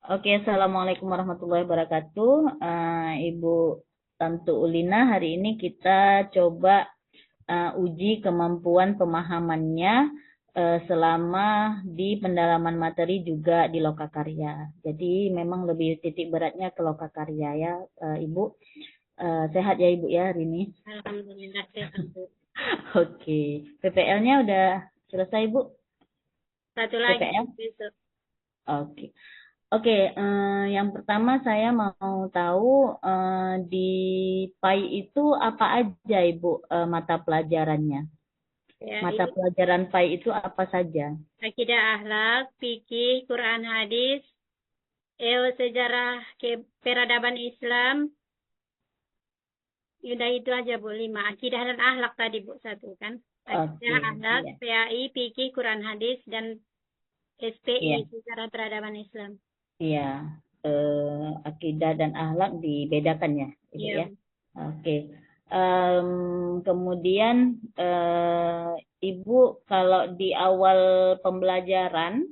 Oke, Assalamualaikum warahmatullahi wabarakatuh. Ibu Tantu Ulina, hari ini kita coba uji kemampuan pemahamannya selama di pendalaman materi juga di lokakarya. Jadi memang lebih titik beratnya ke lokakarya ya, Ibu. Sehat ya Ibu ya hari ini. Alhamdulillah sehat, Bu. Oke, PPL-nya udah selesai Bu? Satu lagi PPL? besok. Oke. Oke, yang pertama saya mau tahu di PAI itu apa aja Ibu mata pelajarannya? Ya, Mata ini pelajaran PAI itu apa saja? akidah akhlak, fikih, Quran hadis, sejarah peradaban Islam. Udah itu aja, Bu. 5. Akidah dan akhlak tadi, Bu. Satu kan. Akidah, Oke, akhlak, iya, PAI, fikih, Quran hadis, dan SPI, iya, sejarah peradaban Islam. iya. Akidah dan akhlak dibedakan ya, Ibu Iya, ya. Bu. Oke. Em, Kemudian Ibu kalau di awal pembelajaran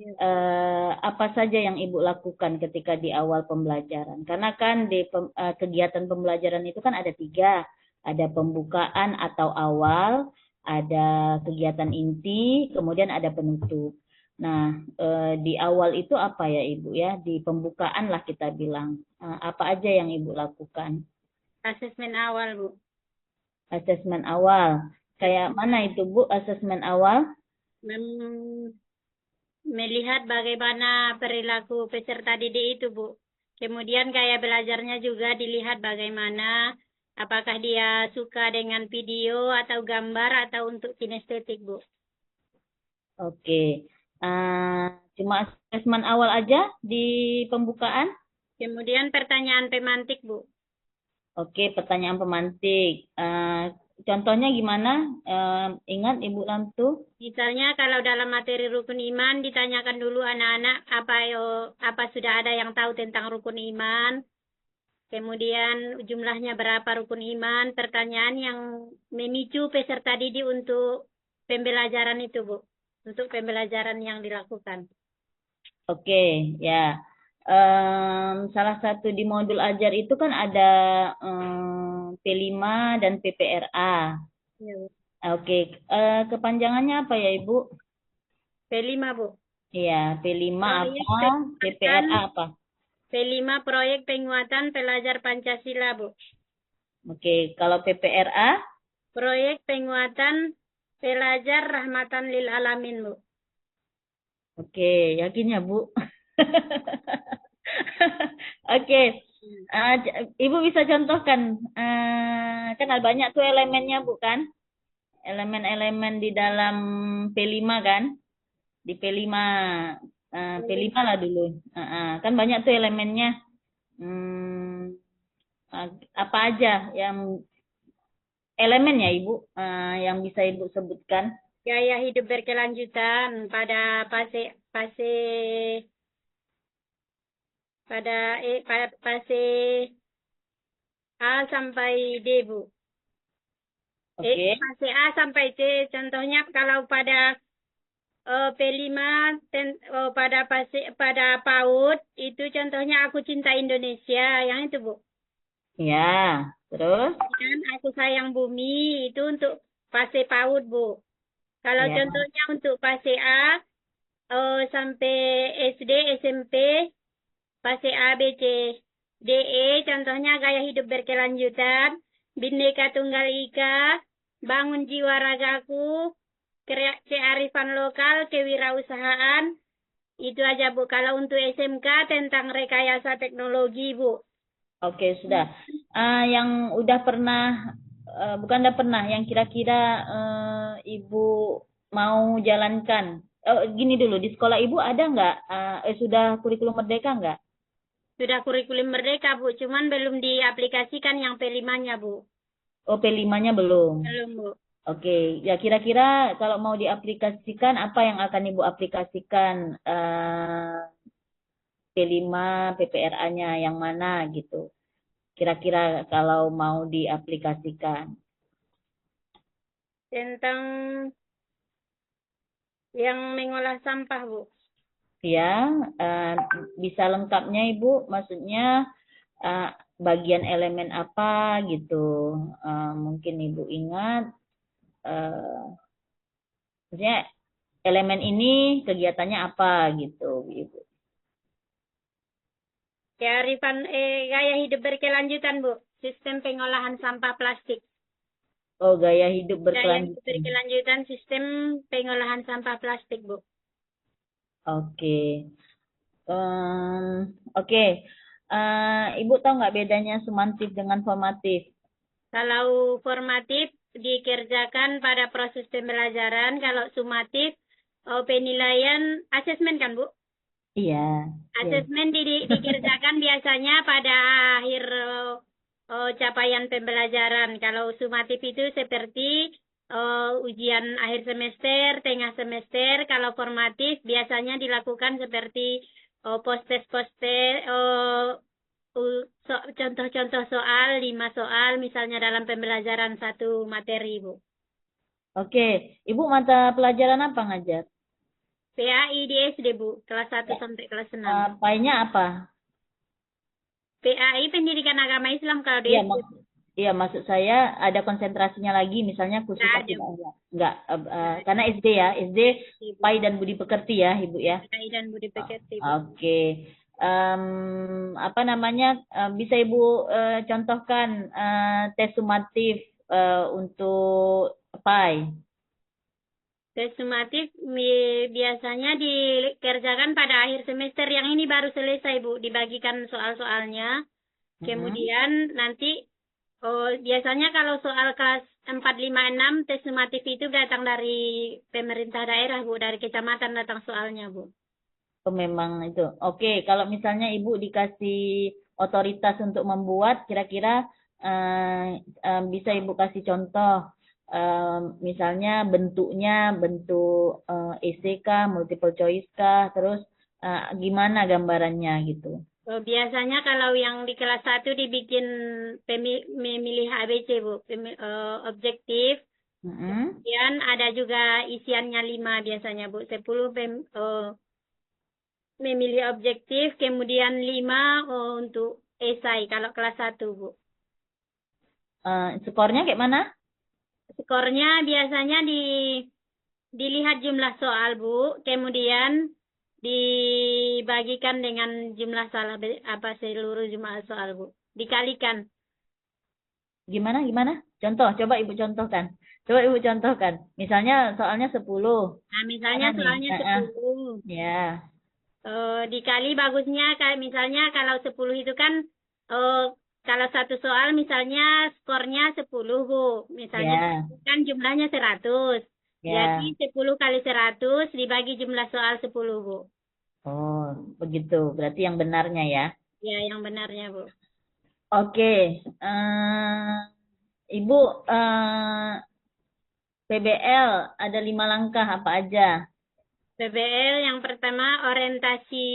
Iya. apa saja yang Ibu lakukan ketika di awal pembelajaran? Karena kan di kegiatan pembelajaran itu kan ada tiga, ada pembukaan atau awal, ada kegiatan inti, kemudian ada penutup. Nah, di awal itu apa ya Ibu ya? Di pembukaan lah kita bilang. Apa aja yang Ibu lakukan? Asesmen awal, Bu. Asesmen awal. Kayak mana itu Bu asesmen awal? Mem- Melihat bagaimana perilaku peserta didik itu, Bu. Kemudian kayak belajarnya juga dilihat bagaimana, apakah dia suka dengan video atau gambar atau untuk kinestetik, Bu. Oke. Cuma asesmen awal aja di pembukaan? Kemudian pertanyaan pemantik, Bu. Oke, pertanyaan pemantik. Contohnya gimana? Ingat Ibu Lantu? Misalnya kalau dalam materi rukun iman ditanyakan dulu anak-anak apa sudah ada yang tahu tentang rukun iman, kemudian jumlahnya berapa rukun iman, pertanyaan yang memicu peserta didik untuk pembelajaran itu, Bu. Untuk pembelajaran yang dilakukan. Oke, ya. Salah satu di modul ajar itu kan ada P5 dan PPRA. Ya, Bu. Oke, kepanjangannya apa ya Ibu? P5, Bu. Iya, P5 Proyek apa? penguatan, PPRA apa? P5 proyek penguatan pelajar Pancasila, Bu. Oke, kalau PPRA? Proyek penguatan pelajar rahmatan lil alamin, Bu. Oke, yakin ya Bu? Oke, Ibu bisa contohkan, kan ada banyak tuh elemennya Bu kan? Elemen-elemen di dalam P5 kan? Di P5, P5 lah dulu. Kan banyak tuh elemennya. Hmm, apa aja yang elemen ya Ibu, yang bisa Ibu sebutkan? Gaya hidup berkelanjutan pada fase fase pada fase A sampai D, Bu. Oke, Fase A sampai C. Contohnya kalau pada P5 pada PAUD itu contohnya aku cinta Indonesia, yang itu, Bu. ya. Terus, Kan aku sayang bumi itu untuk fase PAUD, Bu. Kalau ya. contohnya untuk fase A sampai SD, SMP, fase A, B, C, D, E, contohnya gaya hidup berkelanjutan, Bhinneka Tunggal Ika, bangun jiwa ragaku, kearifan lokal, kewirausahaan, itu aja, Bu. Kalau untuk SMK tentang rekayasa teknologi, Bu. Oke, sudah. Yang udah pernah, bukan udah pernah, yang kira-kira Ibu mau jalankan. Gini dulu, di sekolah Ibu ada nggak, sudah kurikulum merdeka nggak? Sudah kurikulum merdeka, Bu. Cuman belum diaplikasikan yang P5-nya, Bu. Oh, P5-nya belum. Belum, Bu. Oke, ya kira-kira kalau mau diaplikasikan, apa yang akan Ibu aplikasikan? P5, PPRA-nya yang mana gitu? Kira-kira kalau mau diaplikasikan. Tentang yang mengolah sampah, Bu. Ya, bisa lengkapnya Ibu, maksudnya bagian elemen apa gitu. Mungkin Ibu ingat, maksudnya elemen ini kegiatannya apa gitu, Ibu. Kearifan gaya hidup berkelanjutan, Bu. Sistem pengolahan sampah plastik. Oh, gaya hidup Gaya hidup berkelanjutan. berkelanjutan sistem pengolahan sampah plastik, Bu. Oke. Oke. Ibu tahu nggak bedanya sumantif dengan formatif? Kalau formatif dikerjakan pada proses pembelajaran, kalau sumatif penilaian asesmen kan, Bu? Iya. Yes. Asesmen dikerjakan biasanya pada akhir capaian pembelajaran. Kalau sumatif itu seperti ujian akhir semester, tengah semester. Kalau formatif biasanya dilakukan seperti post-test, contoh-contoh soal, 5 soal misalnya dalam pembelajaran satu materi, Bu. Oke. Ibu mata pelajaran apa ngajar? PAI di SD, Bu, kelas 1 sampai kelas 6. Pai-nya apa? PAI Pendidikan Agama Islam kalau di Iya, SD. iya, maksud saya ada konsentrasinya lagi, misalnya khusus Nggak ada, akidah Bu. enggak? Enggak, Nggak ada. karena SD ya, SD Ibu. Pai dan Budi Pekerti ya, Ibu ya. PAI dan Budi Oh, Pekerti, Bu. oke. Apa namanya? Bisa Ibu contohkan tes sumatif untuk Pai? Tes sumatif biasanya dikerjakan pada akhir semester. Yang ini baru selesai, Bu. Dibagikan soal-soalnya. Mm-mm. Kemudian nanti biasanya kalau soal kelas 4, 5, 6 tes sumatif itu datang dari pemerintah daerah, Bu. Dari kecamatan datang soalnya, Bu. Oh, memang itu. Oke, kalau misalnya Ibu dikasih otoritas untuk membuat, kira-kira bisa Ibu kasih contoh, misalnya bentuknya, bentuk essay kah, multiple choice kah, terus gimana gambarannya gitu. Biasanya kalau yang di kelas 1 dibikin memilih ABC, Bu. Objektif. Mm-mm. Kemudian ada juga isiannya 5 biasanya, Bu. 10 memilih objektif, kemudian 5 untuk esai kalau kelas 1, Bu. Skornya kayak mana? Skornya biasanya dilihat jumlah soal, Bu. Kemudian dibagikan dengan jumlah salah apa seluruh jumlah soal, Bu. Dikalikan. Gimana? Contoh, coba Ibu contohkan. Coba Ibu contohkan. Misalnya soalnya 10. Nah, Mana misalnya nih? soalnya 10. Ya, Dikali bagusnya kayak misalnya kalau 10 itu kan eh, kalau satu soal misalnya skornya 10, Bu. Misalnya ya, kan jumlahnya 100. Jadi ya. 10 kali 100 dibagi jumlah soal 10, Bu. Oh, begitu. Berarti yang benarnya ya. Ya, yang benarnya, Bu. Oke, Ibu, PBL ada 5 langkah apa aja? PBL yang pertama orientasi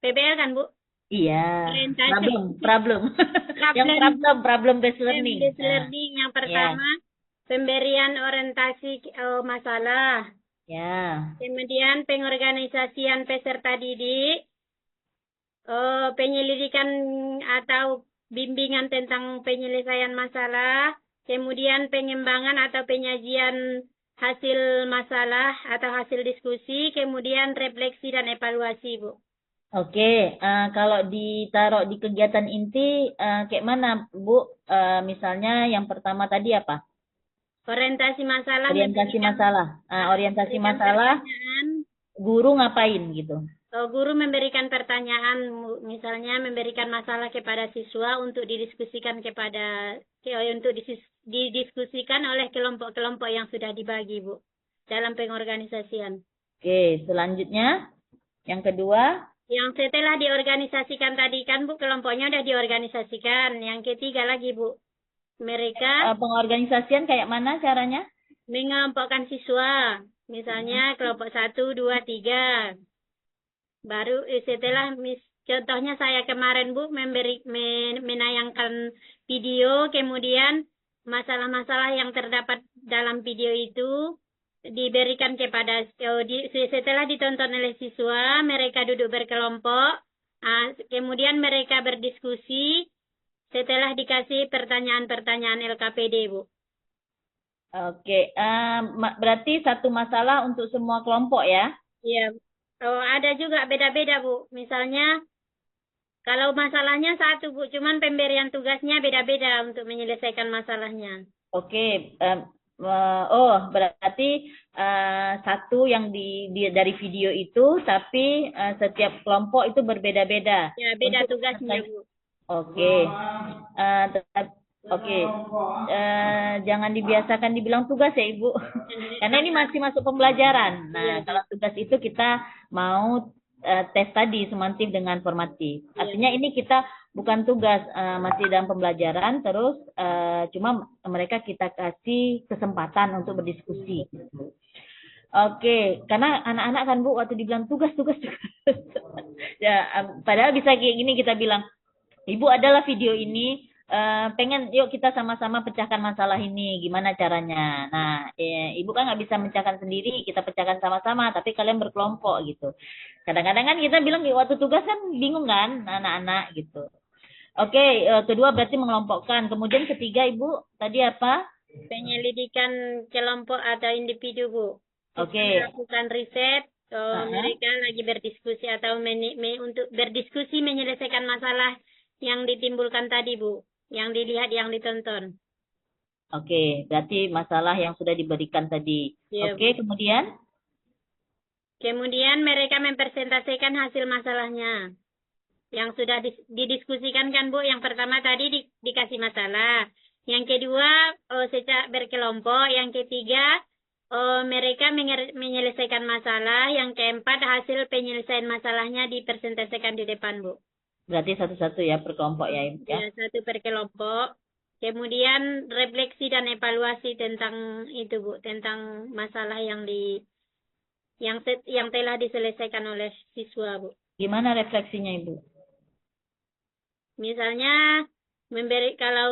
PBL kan, Bu? Iya, Orientasi problem. Yang problem problem based learning. based learning yang Ya, pertama pemberian orientasi masalah. ya. Kemudian pengorganisasian peserta didik, penyelidikan atau bimbingan tentang penyelesaian masalah, kemudian pengembangan atau penyajian hasil masalah atau hasil diskusi, kemudian refleksi dan evaluasi, Bu. Oke, kalau ditaruh di kegiatan inti, kayak mana, Bu? Misalnya yang pertama tadi apa? Orientasi masalah Orientasi masalah. Orientasi memberikan masalah, pertanyaan. guru ngapain gitu? Guru memberikan pertanyaan, misalnya memberikan masalah kepada siswa untuk didiskusikan untuk didiskusikan oleh kelompok-kelompok yang sudah dibagi, Bu, dalam pengorganisasian. Oke, selanjutnya yang kedua, Yang setelah diorganisasikan tadi kan, Bu, kelompoknya sudah diorganisasikan. Yang ketiga lagi, Bu, mereka pengorganisasian kayak mana caranya? mengelompokkan siswa, misalnya kelompok 1, 2, 3. Baru setelah contohnya saya kemarin, Bu, menayangkan video, kemudian masalah-masalah yang terdapat dalam video itu diberikan kepada setelah ditonton oleh siswa, mereka duduk berkelompok, kemudian mereka berdiskusi setelah dikasih pertanyaan-pertanyaan LKPD, Bu. Oke, berarti satu masalah untuk semua kelompok ya? Iya. Oh, ada juga beda-beda, Bu. Misalnya, kalau masalahnya satu, Bu, cuman pemberian tugasnya beda-beda untuk menyelesaikan masalahnya. Oke, berarti satu yang dari video itu, tapi setiap kelompok itu berbeda-beda. Ya, beda Untuk tugasnya, Bu. Oke, oke, jangan dibiasakan dibilang tugas ya Ibu, karena ini masih masuk pembelajaran. Nah, Iya, Bu. kalau tugas itu kita mau tes tadi sumansif dengan formatif. Artinya ini kita bukan tugas, masih dalam pembelajaran, terus cuma mereka kita kasih kesempatan untuk berdiskusi. Oke, karena anak-anak kan Bu waktu dibilang tugas. Ya, padahal bisa kayak gini kita bilang, Ibu adalah video ini, pengen yuk kita sama-sama pecahkan masalah ini, gimana caranya. Nah, Ibu kan nggak bisa pecahkan sendiri, kita pecahkan sama-sama, tapi kalian berkelompok gitu. Kadang-kadang kan kita bilang waktu tugas kan bingung kan anak-anak gitu. Oke, kedua berarti mengelompokkan. Kemudian ketiga Ibu, tadi apa? Penyelidikan kelompok atau individu, Bu. Oke. Melakukan riset, mereka lagi berdiskusi atau untuk berdiskusi menyelesaikan masalah yang ditimbulkan tadi, Bu. Yang dilihat, yang ditonton. Oke, berarti masalah yang sudah diberikan tadi. Ya, Oke, kemudian? Kemudian mereka mempresentasikan hasil masalahnya. Yang sudah didiskusikan kan, Bu. Yang pertama tadi dikasih masalah. Yang kedua, secara berkelompok. Yang ketiga, mereka menyelesaikan masalah. Yang keempat, hasil penyelesaian masalahnya dipresentasikan di depan, Bu. Berarti satu-satu ya per kelompok ya, Ibu ya? Ya, satu per kelompok. Kemudian refleksi dan evaluasi tentang itu, Bu, tentang masalah yang telah diselesaikan oleh siswa, Bu. Gimana refleksinya, Ibu? Misalnya kalau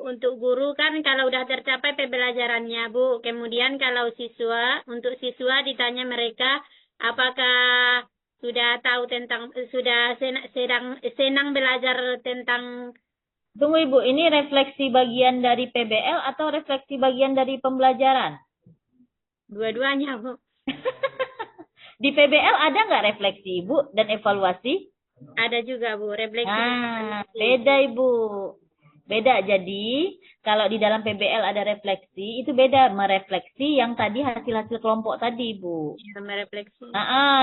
untuk guru kan kalau udah tercapai pembelajarannya, Bu. Kemudian kalau untuk siswa ditanya mereka apakah sudah tahu sudah senang belajar tentang. Tunggu Ibu, ini refleksi bagian dari PBL atau refleksi bagian dari pembelajaran? Dua-duanya, Bu. Di PBL ada nggak refleksi Ibu dan evaluasi? Ada juga, Bu, refleksi. Beda Ibu. Beda. Jadi, kalau di dalam PBL ada refleksi, itu beda. Merefleksi yang tadi hasil-hasil kelompok tadi, Bu. Ya, merefleksi.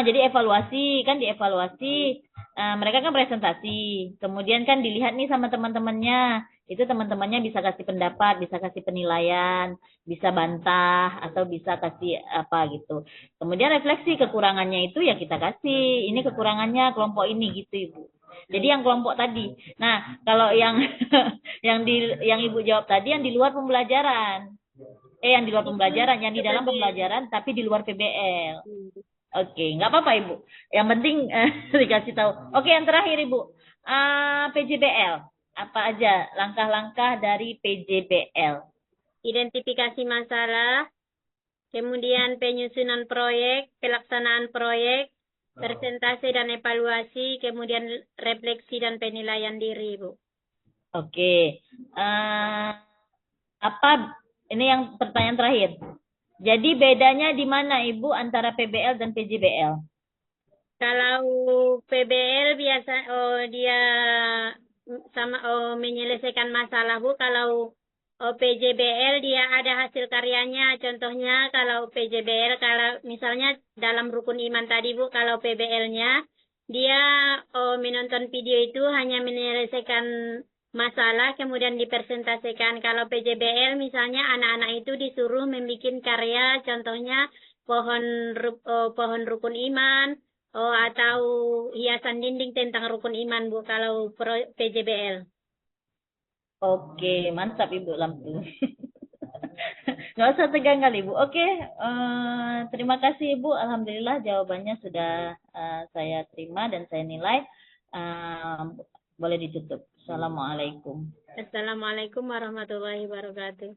Jadi evaluasi, kan dievaluasi. Mereka kan presentasi. Kemudian kan dilihat nih sama teman-temannya. Itu teman-temannya bisa kasih pendapat, bisa kasih penilaian, bisa bantah, atau bisa kasih apa gitu. Kemudian refleksi kekurangannya itu ya kita kasih. Ini kekurangannya kelompok ini gitu, Ibu. Jadi yang kelompok tadi. Nah, kalau yang yang Ibu jawab tadi yang di luar pembelajaran. Yang di luar pembelajaran, yang di dalam pembelajaran tapi di luar PBL. Oke, nggak apa-apa Ibu. Yang penting dikasih tahu. Oke, yang terakhir Ibu. PJBL. Apa aja langkah-langkah dari PJBL? Identifikasi masalah, kemudian penyusunan proyek, pelaksanaan proyek, presentasi dan evaluasi, kemudian refleksi dan penilaian diri, Bu. Oke. Ini yang pertanyaan terakhir. Jadi bedanya di mana Ibu antara PBL dan PJBL? Kalau PBL biasa dia sama menyelesaikan masalah, Bu. Kalau PJBL dia ada hasil karyanya. Contohnya kalau PJBL, kalau misalnya dalam rukun iman tadi, Bu, kalau PBL-nya dia menonton video itu hanya menyelesaikan masalah kemudian dipresentasikan. Kalau PJBL misalnya anak-anak itu disuruh membuat karya, contohnya pohon rukun iman, atau hiasan dinding tentang rukun iman, Bu, kalau PJBL. Oke, mantap Ibu Lampu. Nggak usah tegang kali Ibu. Oke, terima kasih Ibu. Alhamdulillah jawabannya sudah saya terima dan saya nilai. Boleh ditutup. Assalamualaikum. Assalamualaikum warahmatullahi wabarakatuh.